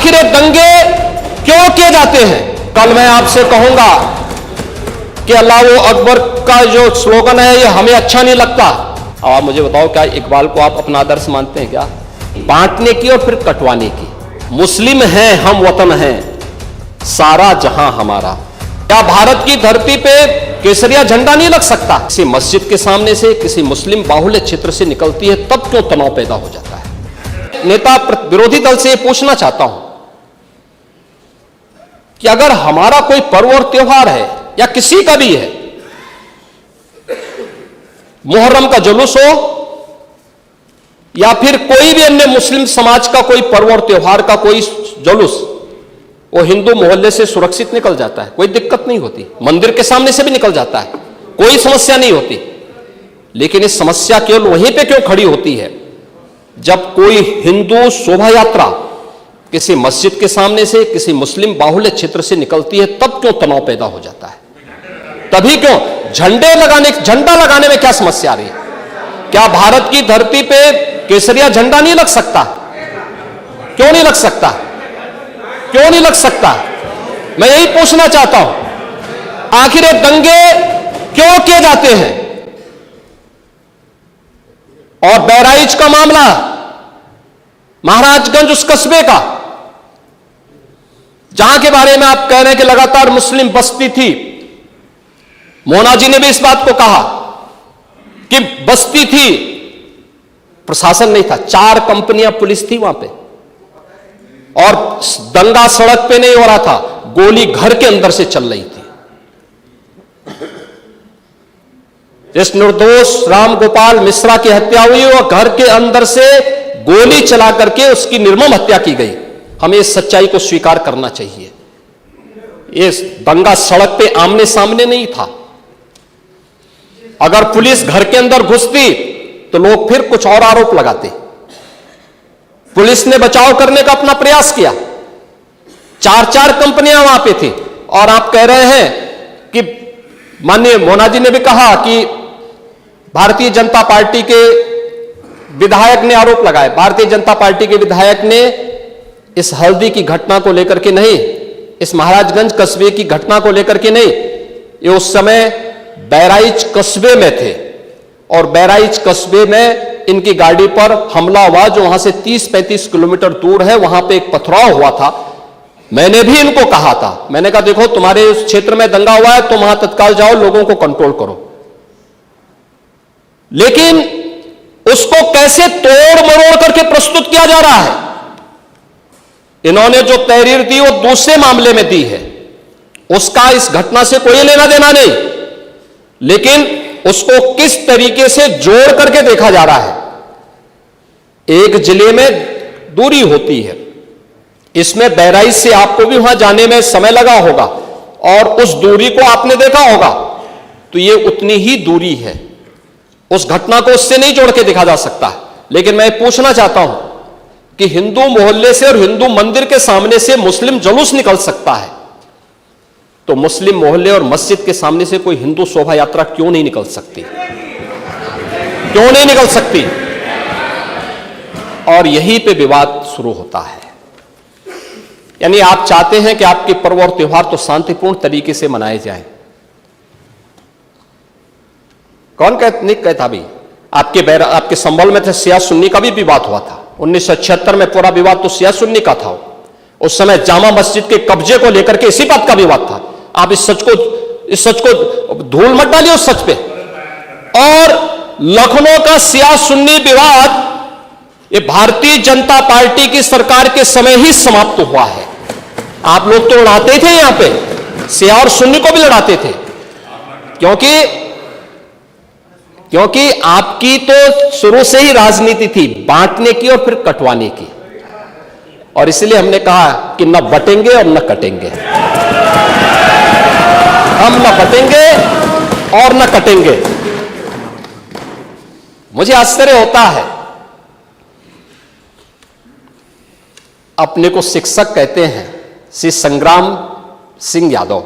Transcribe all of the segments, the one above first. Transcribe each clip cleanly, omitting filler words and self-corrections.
आखिर ये दंगे क्यों किए जाते हैं? कल मैं आपसे कहूंगा कि अल्लाह अकबर का जो स्लोगन है ये हमें अच्छा नहीं लगता। अब आप मुझे बताओ, क्या इकबाल को आप अपना आदर्श मानते हैं क्या? बांटने की और फिर कटवाने की। मुस्लिम हैं हम, वतन हैं सारा जहां हमारा। क्या भारत की धरती पे केसरिया झंडा नहीं लग सकता? किसी मस्जिद के सामने से, किसी मुस्लिम बाहुल्य क्षेत्र से निकलती है, तब क्यों तनाव पैदा हो जाता है? नेता विरोधी दल से पूछना चाहता हूं कि अगर हमारा कोई पर्व और त्योहार है या किसी का भी है, मुहर्रम का जुलूस हो या फिर कोई भी अन्य मुस्लिम समाज का कोई पर्व और त्योहार का कोई जुलूस, वो हिंदू मोहल्ले से सुरक्षित निकल जाता है, कोई दिक्कत नहीं होती। मंदिर के सामने से भी निकल जाता है, कोई समस्या नहीं होती। लेकिन इस समस्या केवल वहीं पे क्यों खड़ी होती है जब कोई हिंदू शोभा यात्रा किसी मस्जिद के सामने से, किसी मुस्लिम बाहुल्य क्षेत्र से निकलती है, तब क्यों तनाव पैदा हो जाता है? तभी क्यों झंडा लगाने में क्या समस्या आ रही है? क्या भारत की धरती पे केसरिया झंडा नहीं लग सकता? क्यों नहीं लग सकता? क्यों नहीं लग सकता? मैं यही पूछना चाहता हूं, आखिर ये दंगे क्यों किए जाते हैं? और बहराइच का मामला, महाराजगंज उस कस्बे का, जहां के बारे में आप कह रहे हैं कि लगातार मुस्लिम बस्ती थी। मोना जी ने भी इस बात को कहा कि बस्ती थी, प्रशासन नहीं था, 4 कंपनियां पुलिस थी वहां पे, और दंगा सड़क पे नहीं हो रहा था, गोली घर के अंदर से चल रही थी। जिस निर्दोष राम गोपाल मिश्रा की हत्या हुई, वह घर के अंदर से गोली चला करके उसकी निर्मम हत्या की गई। हमें इस सच्चाई को स्वीकार करना चाहिए। ये दंगा सड़क पे आमने सामने नहीं था। अगर पुलिस घर के अंदर घुसती तो लोग फिर कुछ और आरोप लगाते। पुलिस ने बचाव करने का अपना प्रयास किया, 4 कंपनियां वहां पे थी। और आप कह रहे हैं कि माननीय मोना जी ने भी कहा कि भारतीय जनता पार्टी के विधायक ने आरोप लगाए। भारतीय जनता पार्टी के विधायक ने इस हल्दी की घटना को लेकर के नहीं, इस महाराजगंज कस्बे की घटना को लेकर के नहीं, ये उस समय बहराइच कस्बे में थे, और बहराइच कस्बे में इनकी गाड़ी पर हमला हुआ, जो वहां से 30-35 किलोमीटर दूर है। वहां पे एक पथराव हुआ था। मैंने भी इनको कहा था, मैंने कहा देखो तुम्हारे उस क्षेत्र में दंगा हुआ है, तुम वहां तत्काल जाओ, लोगों को कंट्रोल करो। लेकिन उसको कैसे तोड़ मरोड़ करके प्रस्तुत किया जा रहा है। इन्होंने जो तहरीर दी वो दूसरे मामले में दी है, उसका इस घटना से कोई लेना देना नहीं, लेकिन उसको किस तरीके से जोड़ करके देखा जा रहा है। एक जिले में दूरी होती है, इसमें बहराइच से आपको भी वहां जाने में समय लगा होगा, और उस दूरी को आपने देखा होगा, तो ये उतनी ही दूरी है। उस घटना को उससे नहीं जोड़ के देखा जा सकता। लेकिन मैं पूछना चाहता हूं कि हिंदू मोहल्ले से और हिंदू मंदिर के सामने से मुस्लिम जुलूस निकल सकता है, तो मुस्लिम मोहल्ले और मस्जिद के सामने से कोई हिंदू शोभा यात्रा क्यों नहीं निकल सकती? क्यों नहीं निकल सकती? और यहीं पे विवाद शुरू होता है। यानी आप चाहते हैं कि आपके पर्व और त्योहार तो शांतिपूर्ण तरीके से मनाए जाएं। कौन नहीं कहता भी? आपके संबल में थे शिया सुन्नी का भी विवाद हुआ था 1976 में। पूरा विवाद तो शिया सुन्नी का था। उस समय जामा मस्जिद के कब्जे को लेकर के इसी बात का विवाद था। आप इस सच को धूल मत डालिए उस सच पे। और लखनऊ का शिया सुन्नी विवाद ये भारतीय जनता पार्टी की सरकार के समय ही समाप्त हुआ है। आप लोग तो लड़ाते थे, यहां पे शिया और सुन्नी को भी लड़ाते थे, क्योंकि आपकी तो शुरू से ही राजनीति थी बांटने की और फिर कटवाने की। और इसलिए हमने कहा कि न बटेंगे और न कटेंगे। हम न बटेंगे और न कटेंगे। मुझे आश्चर्य होता है, अपने को शिक्षक कहते हैं श्री संग्राम सिंह यादव।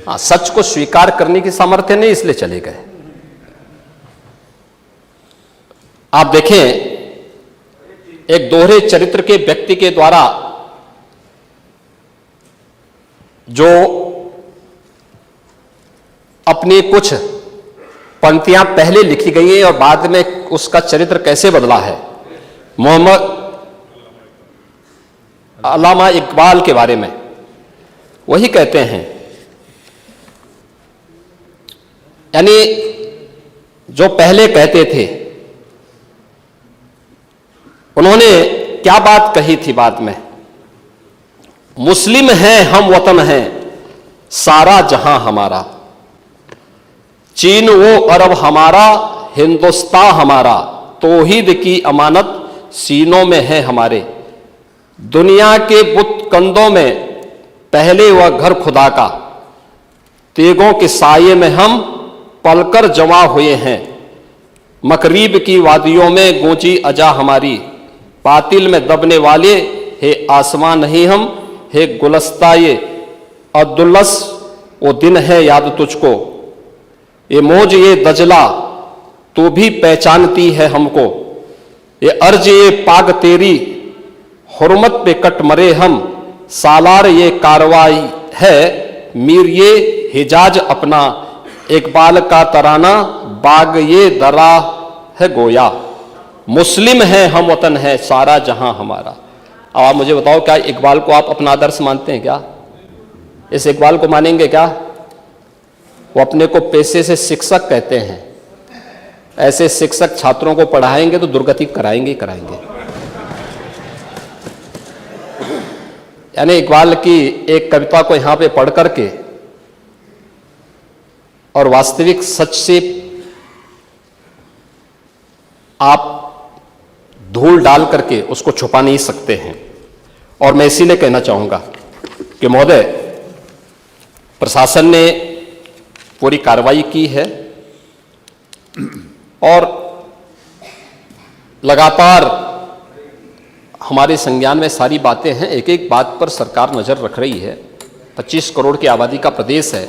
हाँ, सच को स्वीकार करने की सामर्थ्य नहीं, इसलिए चले गए। आप देखें एक दोहरे चरित्र के व्यक्ति के द्वारा जो अपनी कुछ पंक्तियां पहले लिखी गई हैं और बाद में उसका चरित्र कैसे बदला है, मोहम्मद अल्लामा इकबाल के बारे में वही कहते हैं। यानी जो पहले कहते थे उन्होंने क्या बात कही थी बाद में, मुस्लिम हैं हम वतन हैं सारा जहां हमारा, चीन वो अरब हमारा हिंदुस्तान हमारा, तौहीद की अमानत सीनों में है हमारे, दुनिया के बुत कंदों में पहले वह घर खुदा का, तेगों के साये में हम पलकर जमा हुए हैं, मकरीब की वादियों में गूंजी अजा हमारी, बातिल में दबने वाले हे आसमां नहीं हम, हे गुलस्ता ये अब्दुल्लस वो दिन है याद तुझको, ये मौज ये दजला तू भी पहचानती है हमको, ये अर्ज ये पाग तेरी हुर्मत पे कट मरे हम, सालार ये कार्रवाई है मीर ये हिजाज अपना, इकबाल का तराना बाग ये दरा है गोया, मुस्लिम है हम वतन है सारा जहां हमारा। अब आप मुझे बताओ, क्या इकबाल को आप अपना आदर्श मानते हैं? क्या इस इकबाल को मानेंगे? क्या वो अपने को पेशे से शिक्षक कहते हैं, ऐसे शिक्षक छात्रों को पढ़ाएंगे तो दुर्गति कराएंगे ही कराएंगे। यानी इकबाल की एक कविता को यहां पे पढ़ करके और वास्तविक सच से आप धूल डाल करके उसको छुपा नहीं सकते हैं। और मैं इसीलिए कहना चाहूंगा कि महोदय, प्रशासन ने पूरी कार्रवाई की है और लगातार हमारे संज्ञान में सारी बातें हैं। एक एक बात पर सरकार नजर रख रही है। 25 करोड़ की आबादी का प्रदेश है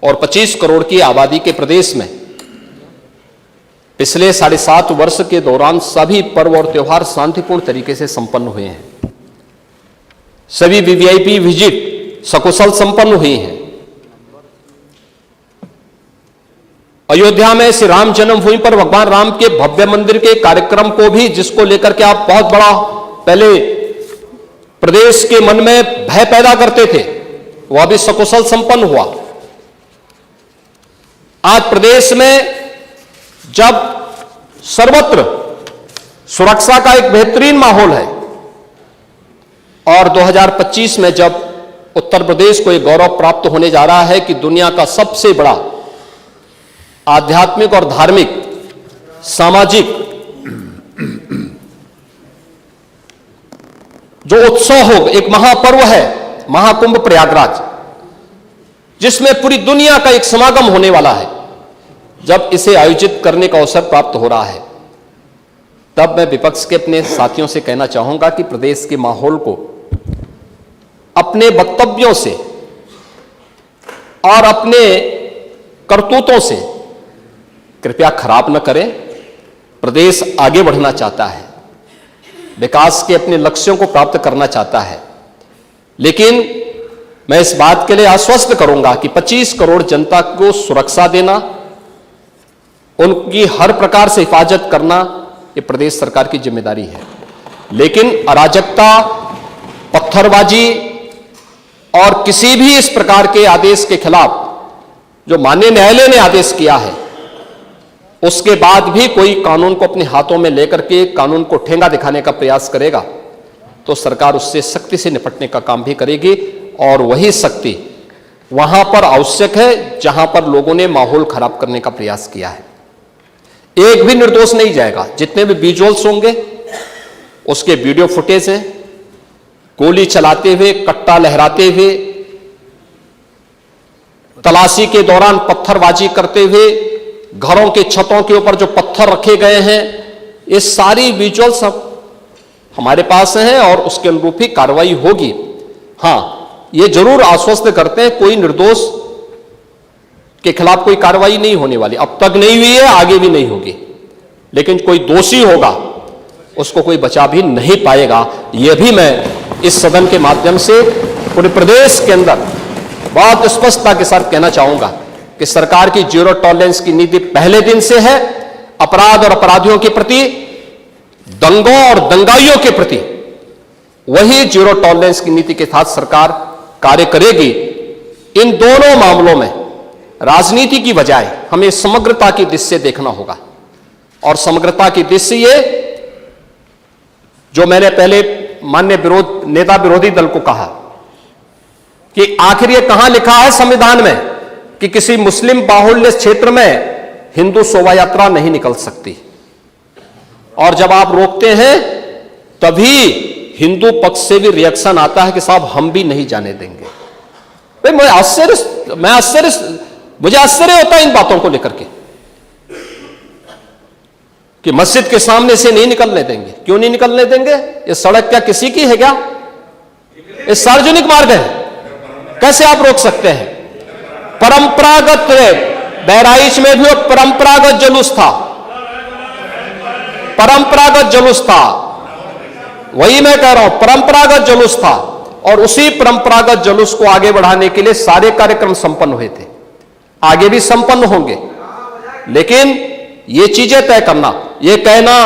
और 25 करोड़ की आबादी के प्रदेश में पिछले 7.5 वर्ष के दौरान सभी पर्व और त्योहार शांतिपूर्ण तरीके से संपन्न हुए हैं। सभी वीवीआईपी विजिट सकुशल संपन्न हुई हैं। अयोध्या में श्री राम जन्मभूमि पर भगवान राम के भव्य मंदिर के कार्यक्रम को भी, जिसको लेकर के आप बहुत बड़ा पहले प्रदेश के मन में भय पैदा करते थे, वह भी सकुशल संपन्न हुआ। आज प्रदेश में जब सर्वत्र सुरक्षा का एक बेहतरीन माहौल है और 2025 में जब उत्तर प्रदेश को एक गौरव प्राप्त होने जा रहा है कि दुनिया का सबसे बड़ा आध्यात्मिक और धार्मिक सामाजिक जो उत्सव हो, एक महापर्व है महाकुंभ प्रयागराज, जिसमें पूरी दुनिया का एक समागम होने वाला है, जब इसे आयोजित करने का अवसर प्राप्त हो रहा है, तब मैं विपक्ष के अपने साथियों से कहना चाहूंगा कि प्रदेश के माहौल को अपने वक्तव्यों से और अपने करतूतों से कृपया खराब न करें। प्रदेश आगे बढ़ना चाहता है, विकास के अपने लक्ष्यों को प्राप्त करना चाहता है, लेकिन मैं इस बात के लिए आश्वस्त करूंगा कि 25 करोड़ जनता को सुरक्षा देना, उनकी हर प्रकार से हिफाजत करना, यह प्रदेश सरकार की जिम्मेदारी है। लेकिन अराजकता, पत्थरबाजी और किसी भी इस प्रकार के आदेश के खिलाफ जो माननीय न्यायालय ने आदेश किया है, उसके बाद भी कोई कानून को अपने हाथों में लेकर के कानून को ठेंगा दिखाने का प्रयास करेगा, तो सरकार उससे सख्ती से निपटने का काम भी करेगी। और वही सख्ती वहां पर आवश्यक है जहां पर लोगों ने माहौल खराब करने का प्रयास किया है। एक भी निर्दोष नहीं जाएगा। जितने भी विजुअल्स होंगे उसके वीडियो फुटेज हैं, गोली चलाते हुए, कट्टा लहराते हुए, तलाशी के दौरान पत्थरबाजी करते हुए, घरों के छतों के ऊपर जो पत्थर रखे गए हैं, ये सारी विजुअल्स हमारे पास हैं और उसके अनुरूप ही कार्रवाई होगी। हां, ये जरूर आश्वस्त करते हैं कोई निर्दोष के खिलाफ कोई कार्रवाई नहीं होने वाली, अब तक नहीं हुई है, आगे भी नहीं होगी। लेकिन कोई दोषी होगा उसको कोई बचा भी नहीं पाएगा। यह भी मैं इस सदन के माध्यम से पूरे प्रदेश के अंदर बहुत स्पष्टता के साथ कहना चाहूंगा कि सरकार की जीरो टॉलरेंस की नीति पहले दिन से है। अपराध और अपराधियों के प्रति, दंगों और दंगाइयों के प्रति वही जीरो टॉलरेंस की नीति के साथ सरकार कार्य करेगी। इन दोनों मामलों में राजनीति की बजाय हमें समग्रता की दृष्टि से देखना होगा। और समग्रता की दृष्टि ये जो मैंने पहले माननीय नेता विरोधी दल को कहा कि आखिर ये कहां लिखा है संविधान में कि किसी मुस्लिम बाहुल्य क्षेत्र में हिंदू शोभा यात्रा नहीं निकल सकती, और जब आप रोकते हैं तभी हिंदू पक्ष से भी रिएक्शन आता है कि साहब हम भी नहीं जाने देंगे। भाई मुझे आश्चर्य होता है इन बातों को लेकर के कि मस्जिद के सामने से नहीं निकलने देंगे। क्यों नहीं निकलने देंगे? ये सड़क क्या किसी की है क्या? ये सार्वजनिक मार्ग है, कैसे आप रोक सकते हैं? परंपरागत बहराइच में भी परंपरागत जुलूस था, परंपरागत जुलूस था, वही मैं कह रहा हूं, परंपरागत जुलूस था। और उसी परंपरागत जुलूस को आगे बढ़ाने के लिए सारे कार्यक्रम संपन्न हुए थे, आगे भी संपन्न होंगे। लेकिन ये चीजें तय करना, ये कहना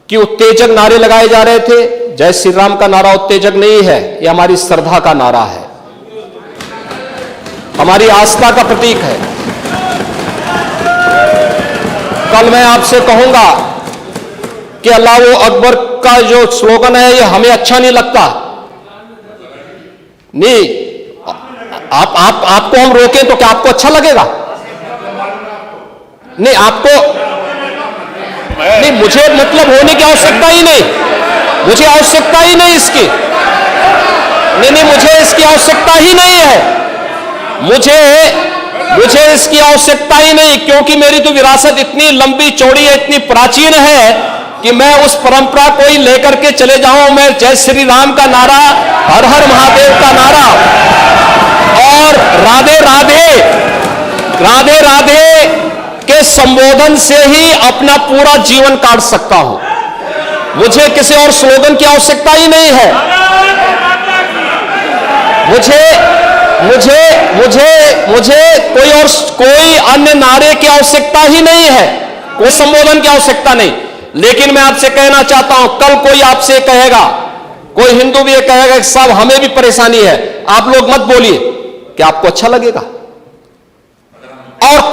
कि उत्तेजक नारे लगाए जा रहे थे, जय श्री राम का नारा उत्तेजक नहीं है, ये हमारी श्रद्धा का नारा है, हमारी आस्था का प्रतीक है। कल मैं आपसे कहूंगा कि अल्लाह अकबर का जो स्लोगन है ये हमें अच्छा नहीं लगता, नहीं, आपको हम रोकें तो क्या आपको अच्छा लगेगा? नहीं, आपको नहीं, मुझे मतलब होने की आवश्यकता ही नहीं, मुझे आवश्यकता ही नहीं इसकी, नहीं, मुझे इसकी आवश्यकता ही नहीं है, मुझे इसकी आवश्यकता ही नहीं, क्योंकि मेरी तो विरासत इतनी लंबी चौड़ी है, इतनी प्राचीन है कि मैं उस परंपरा को ही लेकर के चले जाऊं। मैं जय श्री राम का नारा, हर हर महादेव का नारा और राधे राधे, राधे राधे के संबोधन से ही अपना पूरा जीवन काट सकता हूं। मुझे किसी और स्लोगन की आवश्यकता ही नहीं है। मुझे कोई अन्य नारे की आवश्यकता ही नहीं है, कोई संबोधन की आवश्यकता नहीं। लेकिन मैं आपसे कहना चाहता हूं, कल कोई आपसे कहेगा, कोई हिंदू भी ये कहेगा कि साहब हमें भी परेशानी है, आप लोग मत बोलिए, क्या आपको अच्छा लगेगा? और